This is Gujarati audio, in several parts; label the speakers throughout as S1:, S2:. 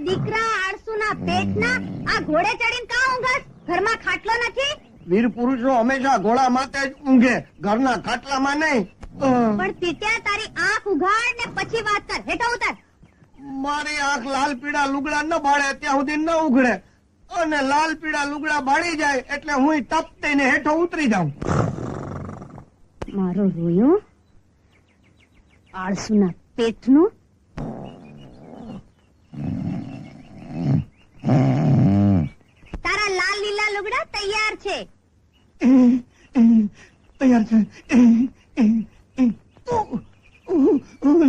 S1: દીકરા આળસુના પેટના આ ઘોડે ચડીને કા ઊંઘસ? ઘરમાં ખાટલો નથી?
S2: વીર પુરુષો હંમેશા ઘોડા માથે જ ઊંઘે, ઘરના ખાટલામાં નહીં.
S1: પણ તીત્યા તારી આંખ ઉઘાડ ને પછી વાત કર. હેઠો ઉતર.
S2: મારી આંખ લાલ પીળા લુગડા ન બાળે ત્યાં સુધી ન ઉઘડે, અને લાલ પીળા લુગડા બાળી જાય એટલે હું તપ થઈને હેઠો ઉતરી જાઉં.
S1: મારો રોયો આળસુના પેટનું. તારા લાલ લીલા લુગડા તૈયાર છે.
S2: તૈયાર છે.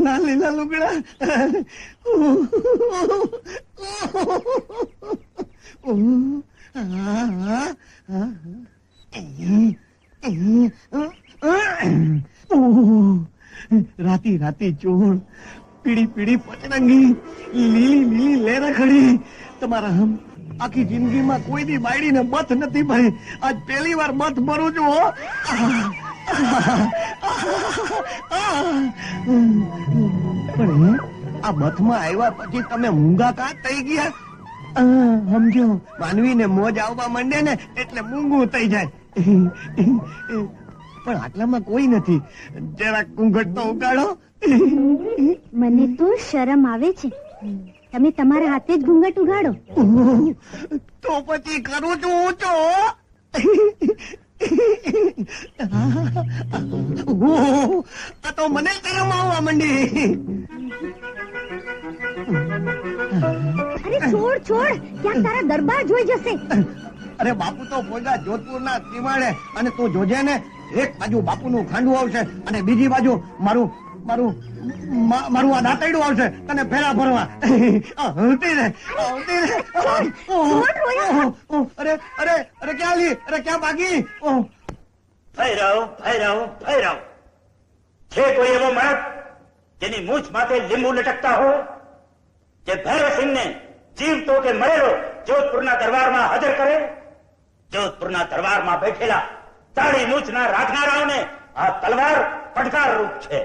S2: લાલ લીલા લુગડા. રાતી રાતી ચોળ, પીળી પીળી પચરંગી, લીલી લીલી લેરખડી. તમારા હમ આખી જિંદગીમાં કોઈ દી બાયડીને મથ નથી ભરી, આજ પહેલી વાર મથ ભરું છું. હો પણ આ મથમાં આવ્યા પછી તમે મૂંગા કા થઈ ગયા? સમજો, માનવીને મોજ આવવા માંડે ને એટલે મૂંગું થઈ જાય. પણ આટલામાં કોઈ નથી, જરાક ઘૂંઘટ તો ઉગાડો.
S1: મને તો શરમ આવે છે. તમે તમારા હાથે જ ઘૂંઘટ ઉગાડો.
S2: તો પછી કરું છું ઊંચો. આ તો મને શરમ આવવા માંડી.
S1: અરે છોડ છોડ, ક્યાંક તારા દરબાર જોઈ જશે.
S2: અરે બાપુ તો પોયગા જોધપુરના સીમાડે, અને તું જોજે ને, એક બાજુ બાપુનું ખાંડું આવશે અને બીજી બાજુ મારું મારું મારું આ દાંતરડું આવશે તને ફેરા ભરવા. અરે અરે અરે ક્યાં લી, અરે ક્યાં ભાગી?
S3: ભૈરવ છે કોઈ એવો મર્દ જેની મૂછ માથે લીંબુ લટકતા હો, જે ભૈરવસિંહને જીવતો કે મરેલો જોધપુરના દરબારમાં હાજર કરે? જોધપુરના દરબારમાં બેઠેલા તાળી મૂછના રાખનારાઓને આ તલવાર પડકાર રૂપ છે.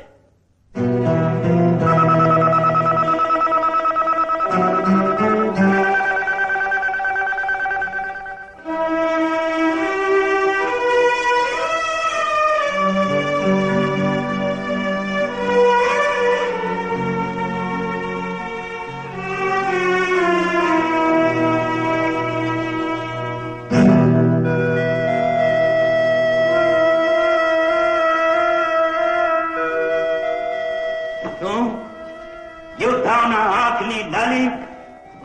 S3: યોદ્ધાઓના આંખની લાલી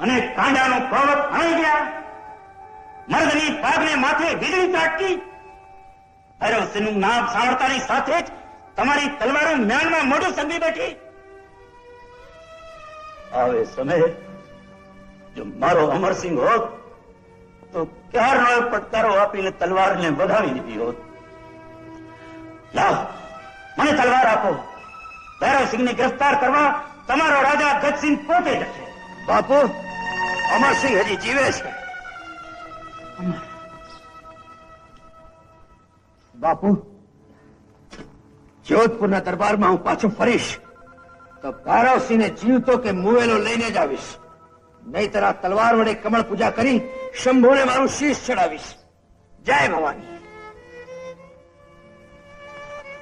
S3: અને કાંડાનો પર્વત ભણાઈ ગયા. મર્દની પાગને માથે વીજળી ત્રાટકી. ભૈરવસિંહનું નામ સાંભળતાની સાથે જ તમારી તલવારો મ્યાનમાં મોઢું સંગી બેઠી. આવે સમયે જો મારો અમરસિંહ હોત તો ક્યારનો પડકારો આપીને તલવારને વધાવી દીધી હોત. લાવ, મને તલવાર આપો. ભૈરવસિંહને ગિરફ્તાર કરવા તમારો રાજા ગજસિંહ પોતે જશે.
S2: બાપુ, અમરસિંહ હજી જીવે છે. બાપુ, જોધપુરના દરબારમાં હું પાછો ફરીશ તો ભૈરવસિંહને જીવતો કે મુવેલો લઈને જ આવીશ. નહીતર આ તલવાર વડે કમળ પૂજા કરી શંભુને મારું શીશ ચડાવીશ. જય ભવાની.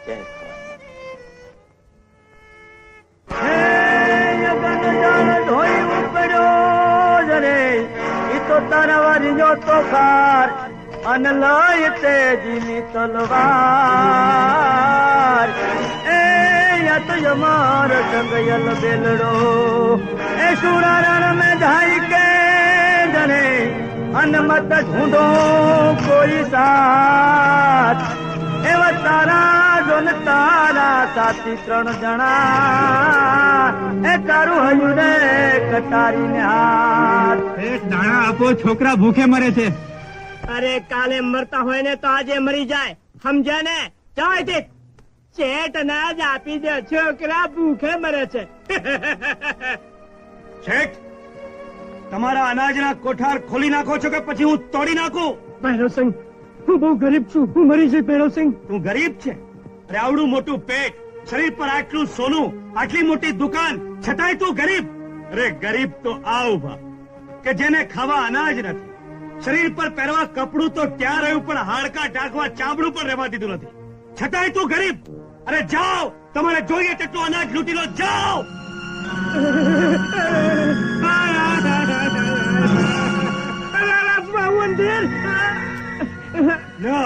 S2: જય
S4: તોખાર અનલય તેજીની તલવાર એ યત યમાર સંગયલ બેલડો એ સુરારણ में जाई के जने अनमत ढूंढो कोई साथ एव तारा जोन तारा साथी 3 જણા એ તારું હયું રે કટારીને હાથ.
S5: દાણા આપો, છોકરા ભૂખે મરે છે.
S4: અરે કાલે મરતા હોય ને તો આજે મરી જાય, સમજ્યા ને? ચાય દે શેઠ ના જ આપી દે, છોકરા ભૂખે મરે છે.
S2: શેઠ, તમારા અનાજના કોઠાર ખોલી નાખો છો કે પછી હું તોડી નાખું?
S4: ભૈરવસિંહ, હું બહુ ગરીબ છું, હું મરી જઈ. ભૈરવસિંહ,
S2: તું ગરીબ છે? અરે આવડું મોટું પેટ, શરીર પર આટલું સોનું, આટલી મોટી દુકાન, છતાંય તું ગરીબ? અરે ગરીબ તો આ ઉભા, કે જેને ખાવા અનાજ નથી, શરીર પર પહેરવા કપડું તો ત્યાં રહ્યું, પણ હાડકા ઢાંકવા ચામડું પણ રહેવા દીધું નથી. છતાંય તું ગરીબ. અરે જાઓ, તમારે જોઈએ તેટલું અનાજ લૂંટી લો, જાઓ. લો,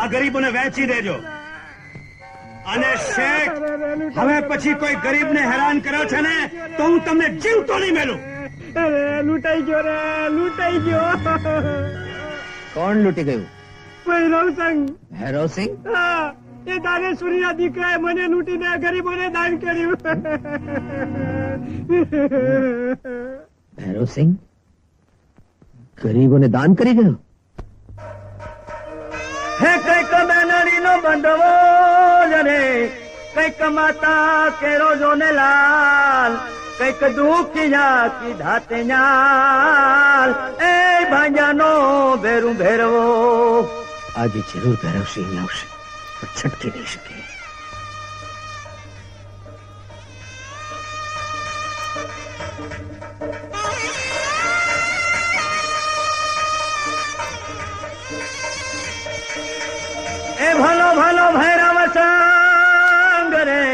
S2: આ ગરીબોને વહેંચી દેજો. અને શેઠ, હવે પછી કોઈ ગરીબને હેરાન કર્યો છે ને તો હું તમને જીવતો નહીં મેલું.
S4: લૂંટાઈ ગયો રે, લૂંટાઈ ગયો.
S6: કોણ લૂંટી ગયું?
S4: ભૈરવસિંહ.
S6: ભૈરવસિંહ?
S4: હા, એ દાનેશ્વરીના દીકરાએ મને લૂંટીને ગરીબોને દાન કર્યું.
S6: ભૈરવસિંહ ગરીબોને દાન કરી ગયો?
S4: હે કઈક બેનડીનો બંધવો રે, કઈક માતા કેરો જોને લાલ, કઈક દુખિયા કીધા તે ન્યાલ, એ ભાંજાનો ભેરું ભેરવો.
S6: આજે જરૂર ભૈરવસિંહ અહીં આવશે, પણ છટકી નહીં શકે.
S4: એ ભલો ભલો ભૈરવ સંગ રે,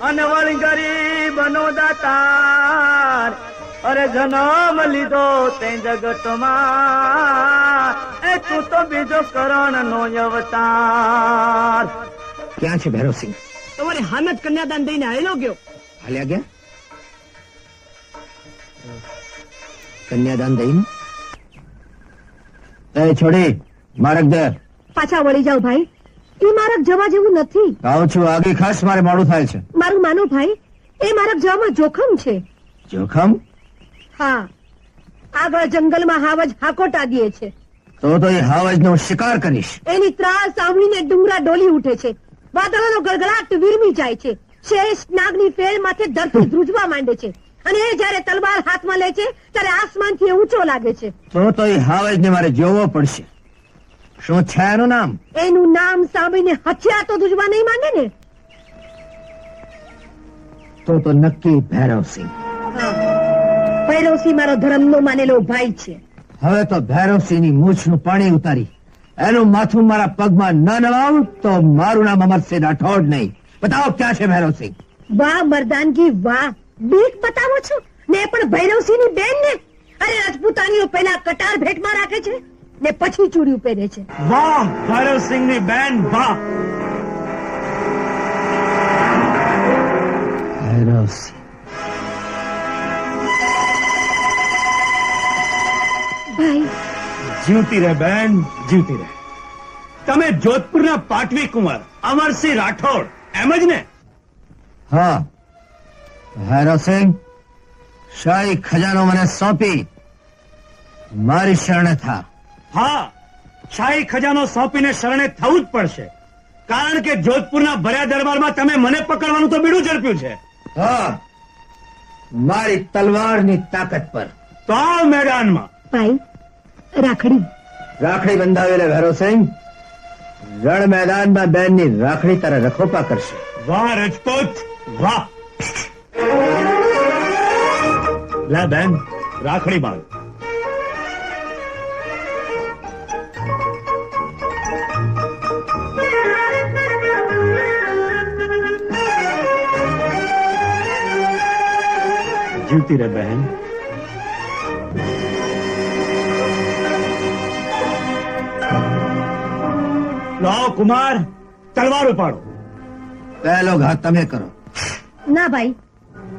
S4: અનવળ ગરીબનો દાતાર, અરે જન્મ લીધો તે જગતમાં, એ તું તો બીજો કરણનો અવતાર.
S6: ક્યાં છે ભૈરવસિંહ?
S4: તમારે હાનત કન્યાદાન દઈને આવેલો ગયો.
S6: હાલ્યા ગયા? કન્યાદાન દઈને? એ છોડી, મારક દે.
S1: પાછા વળી જાઓ ભાઈ, એ મારક જવા જેવું નથી.
S6: આવું છું, આગળ ખાસ મારે મોડું થાય છે.
S1: મારું માનો ભાઈ, એ મારક જવામાં જોખમ છે.
S6: જોખમ?
S1: હા, આગળ જંગલમાં હાવજ હાકોટા દે છે.
S6: તો એ હાવજ નો શિકાર કરીશ.
S1: એની ત્રાસ સાંભળીને ડુંગરા ડોલી ઉઠે છે, વાદળોનો ગળગળાટ વિરમી જાય છે, શેષ નાગની ફેર માથે ધરતી ધ્રુજવા માંડે છે, અને એ જયારે તલવાર હાથમાં લે છે ત્યારે આસમાનથી ઊંચો લાગે છે.
S6: તો એ હાવજ ને મારે જોવો પડશે. શું છે એનું નામ?
S1: એનું નામ સાંભળીને હથિયાર તો ધ્રુજવા નહીં માંડે ને.
S6: તો નક્કી ભૈરવસિંહ.
S1: ભૈરવસિંહ મારો ધર્મનો માનેલો ભાઈ છે.
S6: હવે તો ભૈરવસિંહની મૂછનું પાણી ઉતારી એનું માથું મારા પગમાં ન નવાવું તો મારું નામ અમરસિંહ રાઠોડ નહીં. બતાવો ક્યાં છે ભૈરવસિંહ?
S1: વાહ મર્દાનગી વાહ, બીક બતાવો છો ને પણ ભૈરવસિંહની બેન ને. અરે રાજપૂતાણીઓ પહેલા કટાર ભેટમાં રાખે છે ને પછી ચૂડી પહેરે છે.
S2: વાહ ભૈરવસિંહની બેન, વાહ.
S6: ભૈરવસિંહ
S1: ભાઈ
S2: જીવતી રહે બેન, જીવતી રહે. તમે જોધપુરના પાટવી કુંવર અમરસિંહ રાઠોડ, એમ જ ને?
S6: હા ભૈરવસિંહ, શાહી ખજાનો મને સોંપી મારી શરણે થા.
S2: હા, શાહી ખજાનો સોંપીને શરણે થવું જ પડશે, કારણ કે જોધપુરના ભર્યા દરબારમાં તમે મને પકડવાનું તો બીડું ઝડપ્યું છે.
S6: હા, મારી તલવારની તાકાત પર.
S2: તો આવ મેદાનમાં.
S1: ભાઈ રાખડી.
S6: રાખડી બંધાવેલા ભૈરવસિંહ રણ મેદાનમાં બેનની રાખડી તારા રખોપા કરશે.
S2: વાહ રજપૂત, વાહ. લે બેન, રાખડી બાંધ. જીવતી રહે બહેન. લાવો કુમાર, તલવાર ઉપાડો.
S6: પહેલો ઘા તમે કરો.
S1: ના ભાઈ,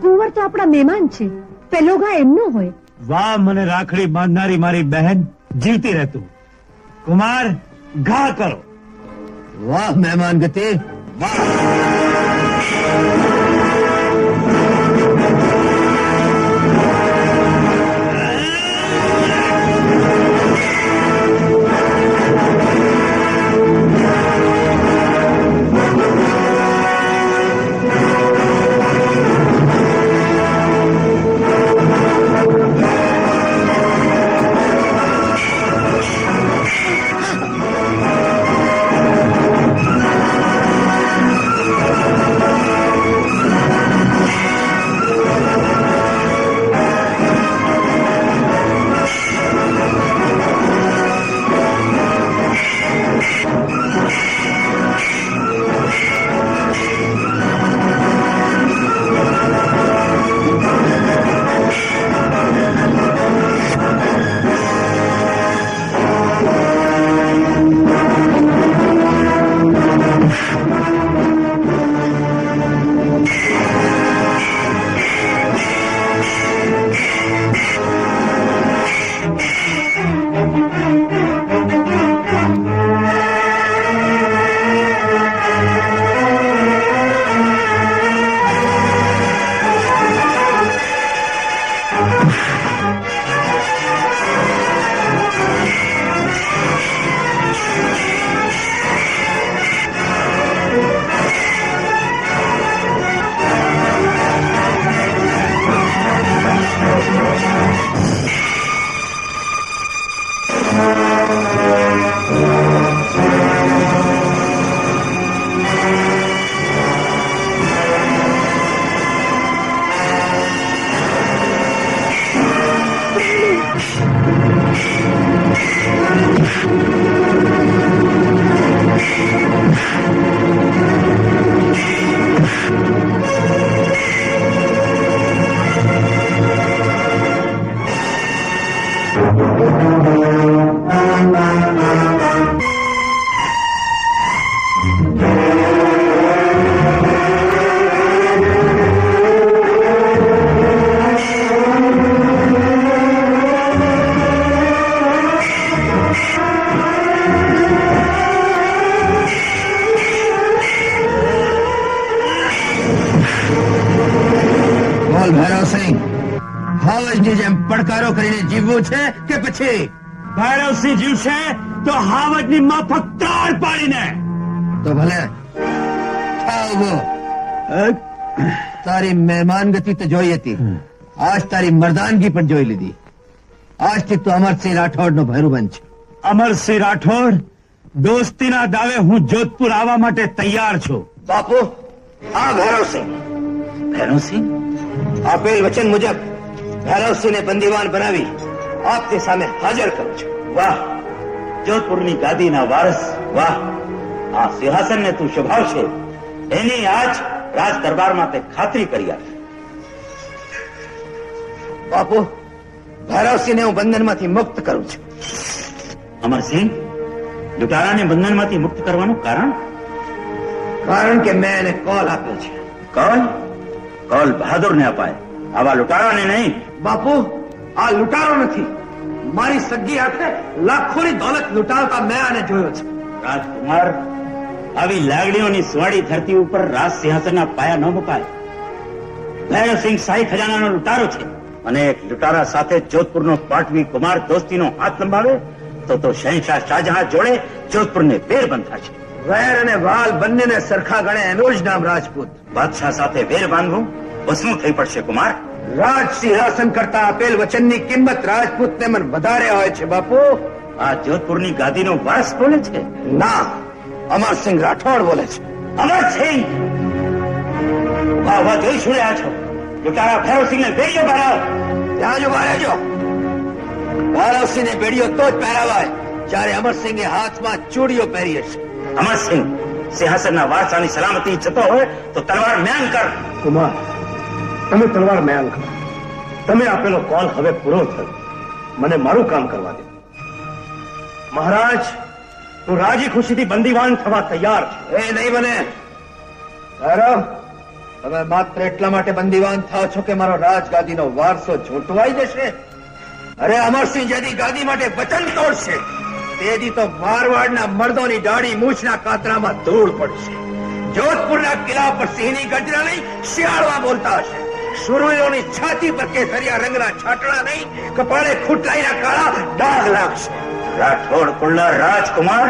S1: કુંવર તો આપણા મહેમાન છે, પેલો ઘા એમનો હોય.
S2: વાહ, મને રાખડી બાંધનારી મારી બહેન, જીવતી રહેતું. કુમાર, ઘા કરો.
S6: વાહ મહેમાન ગતિ, વાહ. બોલ ભૈરવસિંહ, હાવજની જેમ પડકારો કરીને જીવવું છે કે પછી?
S5: ભૈરવસિંહ જીવશે તો હાવજની માફક તાળ પાડીને.
S6: તો ભલે થાવ ઉભો. તારી મહેમાન ગતિ તો જોઈ હતી, આજ તારી મર્દાનગી પણ જોઈ લીધી. આજથી તું અમરસિંહ રાઠોડ નો ભૈરુબન છે.
S5: અમરસિંહ રાઠોડ, દોસ્તીના દાવે હું જોધપુર આવવા માટે તૈયાર છું.
S6: બાપુ, આ ભૈરવસિંહ.
S3: ભૈરવસિંહ,
S6: આપેલ વચન મુજબ ભૈરવસિંહને બંદીવાન બનાવી આપની સામે હાજર કરું છું.
S3: વાહ, જોધપુરની ગાદીના વારસ, વાહ. આ સિંહાસનને તું શોભાવશે એની આજ રાજ દરબારમાં તે ખાતરી કરી આપી.
S6: બાપુ, ભૈરવસિંહને હું બંધનમાંથી મુક્ત કરું છું.
S3: અમરસિંહ, લૂંટારાને બંધનમાંથી મુક્ત કરવાનું કારણ?
S6: કારણ કે મેં એને કોલ આપ્યો છે.
S3: કોલ? કોલ બહાદુરને અપાય, આવા લૂંટારાને નહીં.
S6: બાપુ, આ લૂંટારો નથી. મારી સગી હાથે લાખોની દોલત લૂંટાવતા મેં આને જોયો છે.
S3: રાજકુમાર, આવી લાગણીઓની સુવાળી ધરતી ઉપર રાજ સિંહાસનના પાયા ન મુકાય. ભૈરવસિંહ શાહી ખજાનાનો લૂંટારો છે અને એક લૂંટારા સાથે જોધપુરનો પાટવી કુમાર દોસ્તીનો હાથ લંબાવે તો શહેનશાહ શાહજહાં જોડે જોધપુરને વેર બંધાશે.
S6: વેર અને વાલ બંનેને સરખા ગણે એનું જ નામ રાજપૂત.
S3: બાદશાહ સાથે વેર બાંધવું વસવું થઈ પડશે કુમાર.
S6: રાજ સિંહાસન કરતા આપેલ વચનની કિંમત રાજપૂતને મન વધારે હોય છે. બાપુ,
S3: આ જોધપુરની ગાદીનો વારસ બોલે છે.
S6: ના, અમરસિંહ રાઠોડ બોલે છે.
S3: અમરસિંહ, વાહ જોઈ શું રહ્યા છો? લૂંટારા ભૈરવસિંહને બેડીઓ બનાવ.
S6: ત્યાં જ ઉભા રહેજો. ભૈરવસિંહને બેડીઓ તો જ પહેરાવાય જ્યારે અમરસિંહે હાથમાં ચૂડીઓ પહેરી હશે.
S3: અમરસિંહ, સિંહાસનના વારસાની સલામતી જતો હોય તો તલવાર મ્યાન કર.
S2: કુમાર, તમે તલવાર મેં કરો. તમે આપેલો કોલ હવે પૂરો થયો. મને મારું કામ કરવા દે. મહારાજ, તું રાજી ખુશીથી બંદીવાન થવા તૈયાર છે.
S6: એ નહીં બને. ભૈરવ, તમે માત્ર એટલા માટે બંદીવાન થાવ છો કે મારો રાજગાદીનો વારસો ઝૂંટવાઈ જશે. અરે અમરસિંહ જેથી ગાદી માટે વચન તોડશે તેથી તો મારવાડના મર્દોની દાઢી મૂછના કાતરામાં ધૂળ પડશે. જોધપુરના કિલ્લા પર સિંહની ગર્જના નહીં, શિયાળમાં બોલતા હશે. શુરવીરોની છાતી પર કેસરિયા રંગના છાટણા નહીં, કપાળે ખૂટલાઈના કાળા ડાઘ લાગશે.
S3: રાઠોડ કુળના રાજકુમાર,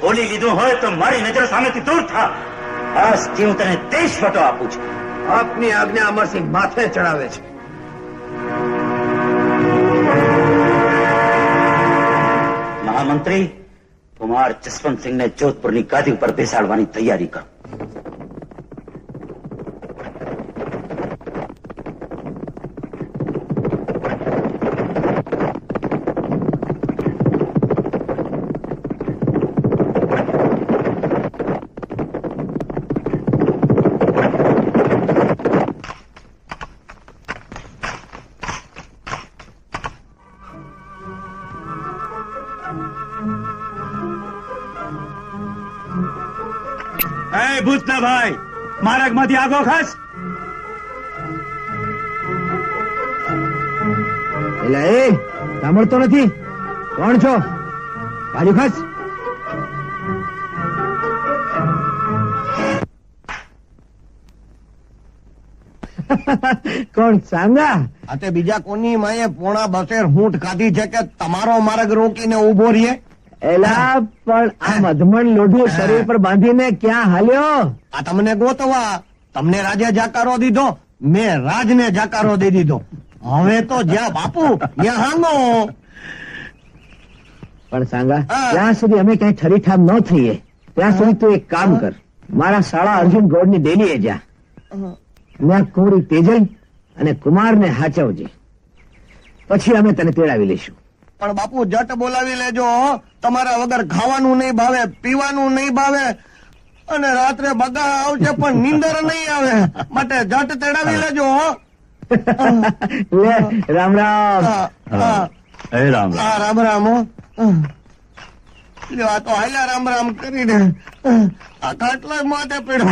S3: બોલી લીધું હોય તો મારી નજર સામેથી દૂર થા. આજથી હું તને દેશ ફટો આપું છું.
S6: આપની આજ્ઞા અમરસિંહ માથે ચડાવે છે.
S3: મહામંત્રી, કુમાર જસવંતસિંહને જોધપુરની ગાદી ઉપર બેસાડવાની તૈયારી કરો.
S5: એ ભૂતના ભાઈ, માર્ગમાંથી આગો ખસ.
S6: એટલે એ સાંભળતો નથી? કોણ છો? બાજુ ખસ. કોણ સાંગા?
S2: આ તે બીજા કોની માએ પોણા બસેર હૂંટ કાઢી છે કે તમારો માર્ગ રોકીને ઉભો રહીએ?
S6: એલા, પણ આ મધમણ લોઢું શરીર પર બાંધીને ક્યાં હાલ્યો?
S2: આ તમને ગોતવા. તમને રાજે જાકારો દીધો, મેં રાજને જાકારો દઈ દીધો. હવે તો જ્યાં બાપુ ત્યાં હાંગો.
S6: પણ સાંગા,
S2: હા.
S6: ત્યાં સુધી અમે ક્યાંય ઠરીઠામ ન થઈએ ત્યાં સુધી તું એક કામ કર. મારા શાળા અર્જુન ગોળની ડેલીએ જા. ત્યાં કોરી તેજલ અને કુમારને હાચવજે. પછી અમે તને તેડાવી લઈશું.
S2: પણ બાપુ જટ બોલાવી લેજો. તમારા વગર ખાવાનું નહીં ભાવે, પીવાનું નહીં ભાવે અને રાત્રે બગા આવશે પણ નીંદર નહીં આવે. માટે જટ તેડાવી લેજો.
S6: લે, રામ રામ.
S5: એ રામ રામ.
S2: રામ રામ. લ્યો, આ તો હાલ્યા રામ રામ કરીને આ ખાટલા માથે પીડો.